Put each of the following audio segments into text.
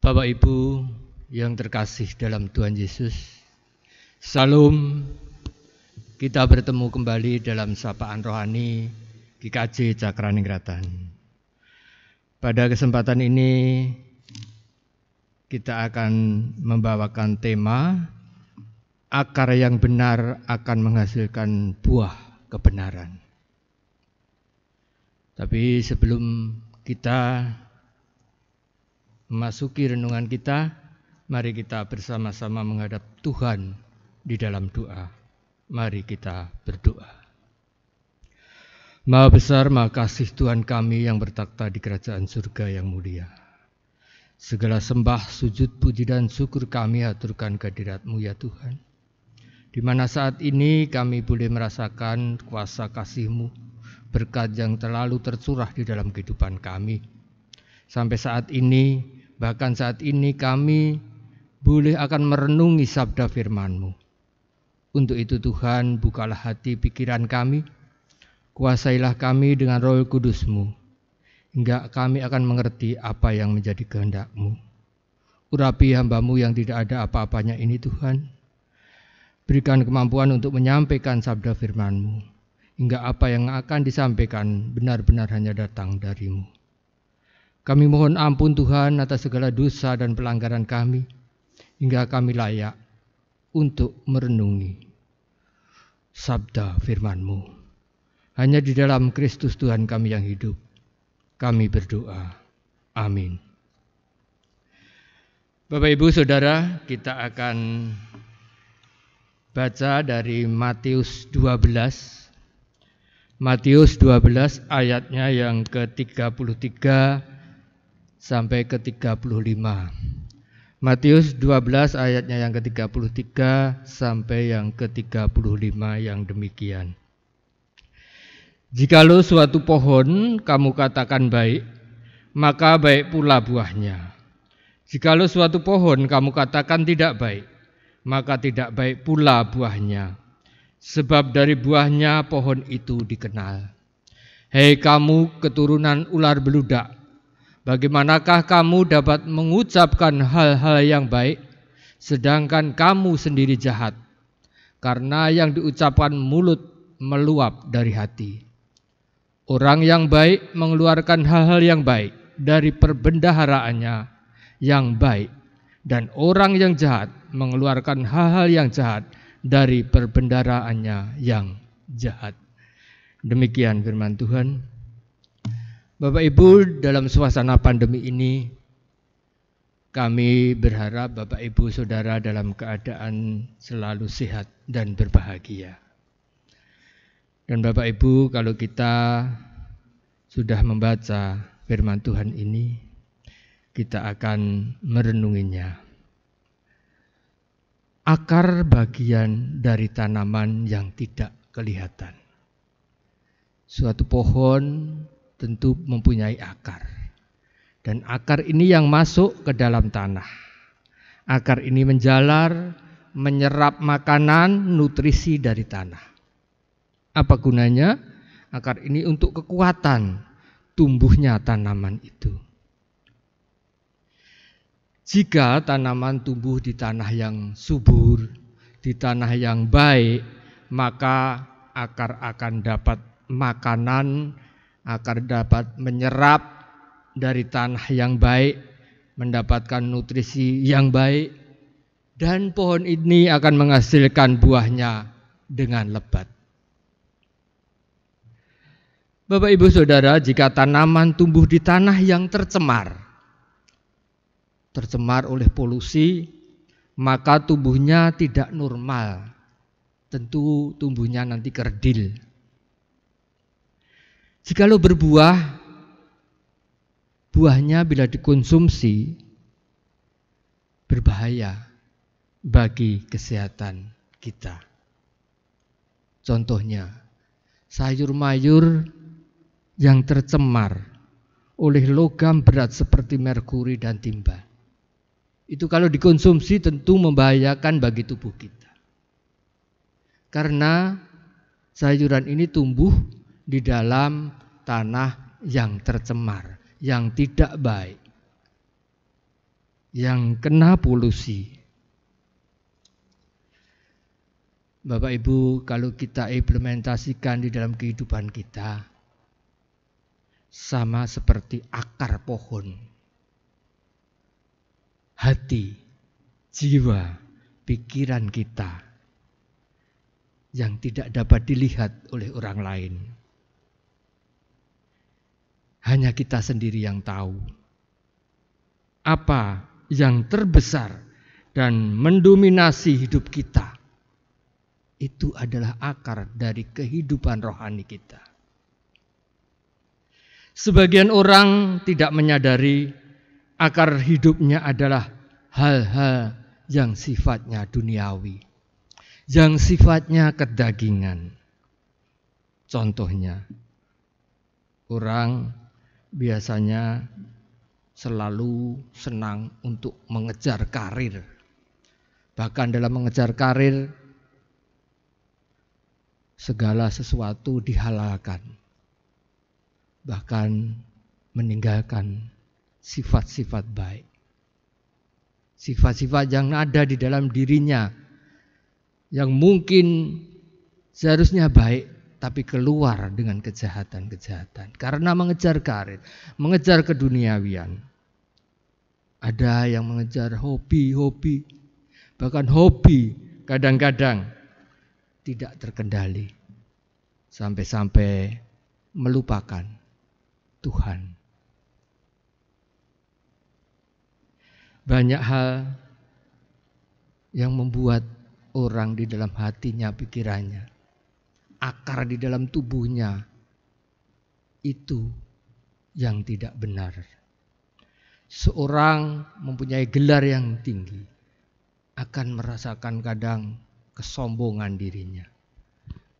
Bapak Ibu yang terkasih dalam Tuhan Yesus, Salam. Kita bertemu kembali dalam sapaan rohani GKJ Cakraningratan. Pada kesempatan ini kita akan membawakan tema akar yang benar akan menghasilkan buah kebenaran. Tapi sebelum kita memasuki renungan kita, mari kita bersama-sama menghadap Tuhan di dalam doa. Mari kita berdoa. Maha besar, maha kasih Tuhan kami yang bertakhta di kerajaan surga yang mulia. Segala sembah, sujud, puji dan syukur kami aturkan kehadirat-Mu ya Tuhan. Di mana saat ini kami boleh merasakan kuasa kasih-Mu, berkat yang terlalu tercurah di dalam kehidupan kami. Sampai saat ini, bahkan saat ini kami boleh akan merenungi sabda firman-Mu. Untuk itu Tuhan, bukalah hati pikiran kami, kuasailah kami dengan Roh Kudus-Mu, hingga kami akan mengerti apa yang menjadi kehendak-Mu. Urapi hamba-Mu yang tidak ada apa-apanya ini Tuhan. Berikan kemampuan untuk menyampaikan sabda firman-Mu, hingga apa yang akan disampaikan benar-benar hanya datang dari-Mu. Kami mohon ampun Tuhan atas segala dosa dan pelanggaran kami, hingga kami layak untuk merenungi sabda firman-Mu. Hanya di dalam Kristus Tuhan kami yang hidup, kami berdoa. Amin. Bapak Ibu Saudara, kita akan baca dari Matius 12. Matius 12 ayatnya yang ke-33 sampai ke-35. Matius 12 ayatnya yang ke-33 sampai yang ke-35 yang demikian. Jikalau suatu pohon kamu katakan baik, maka baik pula buahnya. Jikalau suatu pohon kamu katakan tidak baik, maka tidak baik pula buahnya. Sebab dari buahnya pohon itu dikenal. Hei kamu keturunan ular beludak, bagaimanakah kamu dapat mengucapkan hal-hal yang baik, sedangkan kamu sendiri jahat? Karena yang diucapkan mulut meluap dari hati. Orang yang baik mengeluarkan hal-hal yang baik dari perbendaharaannya yang baik, dan orang yang jahat mengeluarkan hal-hal yang jahat dari perbendaharaannya yang jahat. Demikian firman Tuhan. Bapak Ibu, dalam suasana pandemi ini, kami berharap Bapak Ibu Saudara dalam keadaan selalu sehat dan berbahagia. Dan Bapak Ibu, kalau kita sudah membaca firman Tuhan ini, kita akan merenunginya. Akar bagian dari tanaman yang tidak kelihatan. Suatu pohon tentu mempunyai akar. Dan akar ini yang masuk ke dalam tanah. Akar ini menjalar, menyerap makanan, nutrisi dari tanah. Apa gunanya? Akar ini untuk kekuatan tumbuhnya tanaman itu. Jika tanaman tumbuh di tanah yang subur, di tanah yang baik, maka akar akan dapat makanan, akar dapat menyerap dari tanah yang baik, mendapatkan nutrisi yang baik, dan pohon ini akan menghasilkan buahnya dengan lebat. Bapak Ibu Saudara, jika tanaman tumbuh di tanah yang tercemar oleh polusi, maka tumbuhnya tidak normal. Tentu tumbuhnya nanti kerdil. Jikalau berbuah, buahnya bila dikonsumsi berbahaya bagi kesehatan kita. Contohnya, sayur-mayur yang tercemar oleh logam berat seperti merkuri dan timba. Itu kalau dikonsumsi tentu membahayakan bagi tubuh kita. Karena sayuran ini tumbuh di dalam tanah yang tercemar, yang tidak baik. yang kena polusi. Bapak Ibu, kalau kita implementasikan di dalam kehidupan kita, sama seperti akar pohon, hati, jiwa, pikiran kita yang tidak dapat dilihat oleh orang lain. Hanya kita sendiri yang tahu apa yang terbesar dan mendominasi hidup kita. Itu adalah akar dari kehidupan rohani kita. Sebagian orang tidak menyadari akar hidupnya adalah hal-hal yang sifatnya duniawi, yang sifatnya kedagingan. Contohnya, orang biasanya selalu senang untuk mengejar karir. Bahkan dalam mengejar karir, segala sesuatu dihalalkan, bahkan meninggalkan sifat-sifat baik, sifat-sifat yang ada di dalam dirinya yang mungkin seharusnya baik, tapi keluar dengan kejahatan-kejahatan karena mengejar karir, mengejar keduniawian. Ada yang mengejar hobi-hobi, bahkan hobi kadang-kadang tidak terkendali sampai-sampai melupakan Tuhan. Banyak hal yang membuat orang di dalam hatinya, pikirannya, akar di dalam tubuhnya itu yang tidak benar. Seorang mempunyai gelar yang tinggi akan merasakan kadang kesombongan dirinya.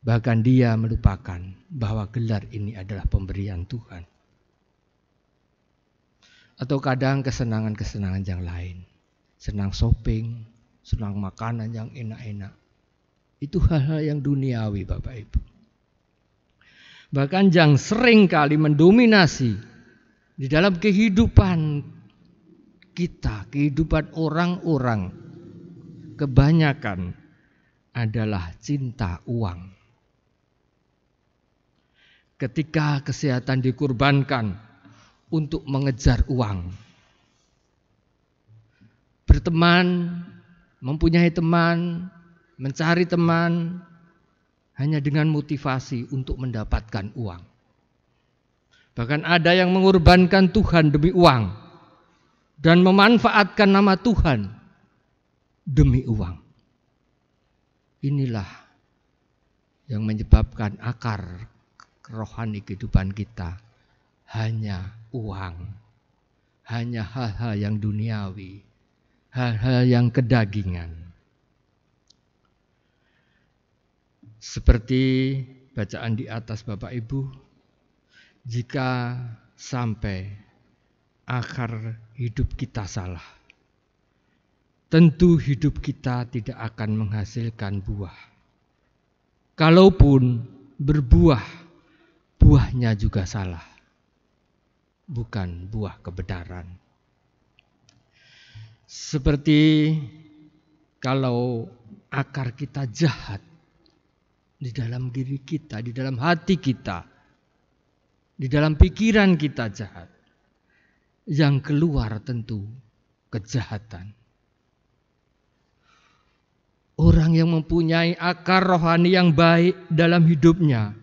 Bahkan dia melupakan bahwa gelar ini adalah pemberian Tuhan. Atau kadang kesenangan-kesenangan yang lain. Senang shopping, senang makanan yang enak-enak. Itu hal-hal yang duniawi, Bapak Ibu. Bahkan yang sering kali mendominasi di dalam kehidupan kita, kehidupan orang-orang, kebanyakan adalah cinta uang. Ketika kesehatan dikorbankan untuk mengejar uang. Berteman, mempunyai teman, mencari teman hanya dengan motivasi untuk mendapatkan uang. Bahkan ada yang mengorbankan Tuhan demi uang dan memanfaatkan nama Tuhan demi uang. Inilah yang menyebabkan akar rohani kehidupan kita hanya uang, hanya hal-hal yang duniawi, hal-hal yang kedagingan. Seperti bacaan di atas Bapak Ibu, jika sampai akar hidup kita salah, tentu hidup kita tidak akan menghasilkan buah. Kalaupun berbuah, buahnya juga salah, bukan buah kebenaran. Seperti kalau akar kita jahat di dalam diri kita, di dalam hati kita, di dalam pikiran kita jahat, yang keluar tentu kejahatan. Orang yang mempunyai akar rohani yang baik dalam hidupnya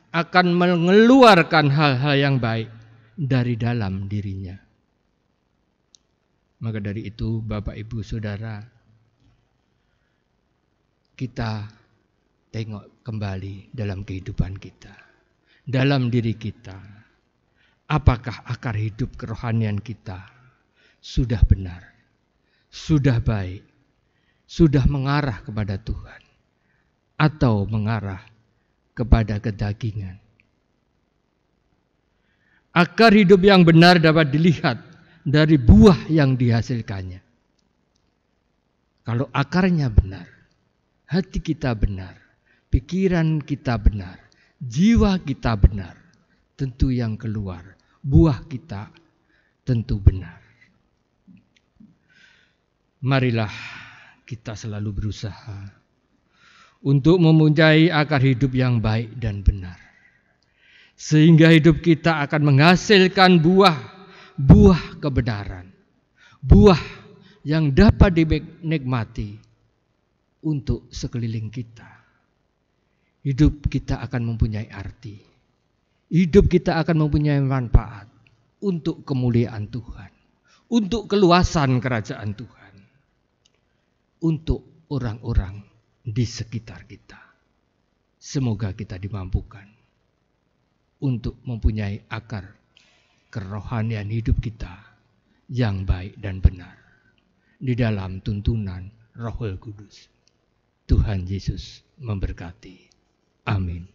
akan mengeluarkan hal-hal yang baik dari dalam dirinya. Maka dari itu Bapak Ibu Saudara, kita tengok kembali dalam kehidupan kita, dalam diri kita. Apakah akar hidup kerohanian kita sudah benar, sudah baik, sudah mengarah kepada Tuhan, atau mengarah kepada kedagingan. Akar hidup yang benar dapat dilihat dari buah yang dihasilkannya. Kalau akarnya benar, hati kita benar, pikiran kita benar, jiwa kita benar, tentu yang keluar buah kita tentu benar. Marilah kita selalu berusaha untuk mempunyai akar hidup yang baik dan benar, sehingga hidup kita akan menghasilkan buah kebenaran, buah yang dapat dinikmati untuk sekeliling kita. Hidup kita akan mempunyai arti, hidup kita akan mempunyai manfaat untuk kemuliaan Tuhan, untuk keluasan kerajaan Tuhan, untuk orang-orang di sekitar kita. Semoga kita dimampukan untuk mempunyai akar kerohanian hidup kita yang baik dan benar di dalam tuntunan Roh Kudus. Tuhan Yesus memberkati. Amin.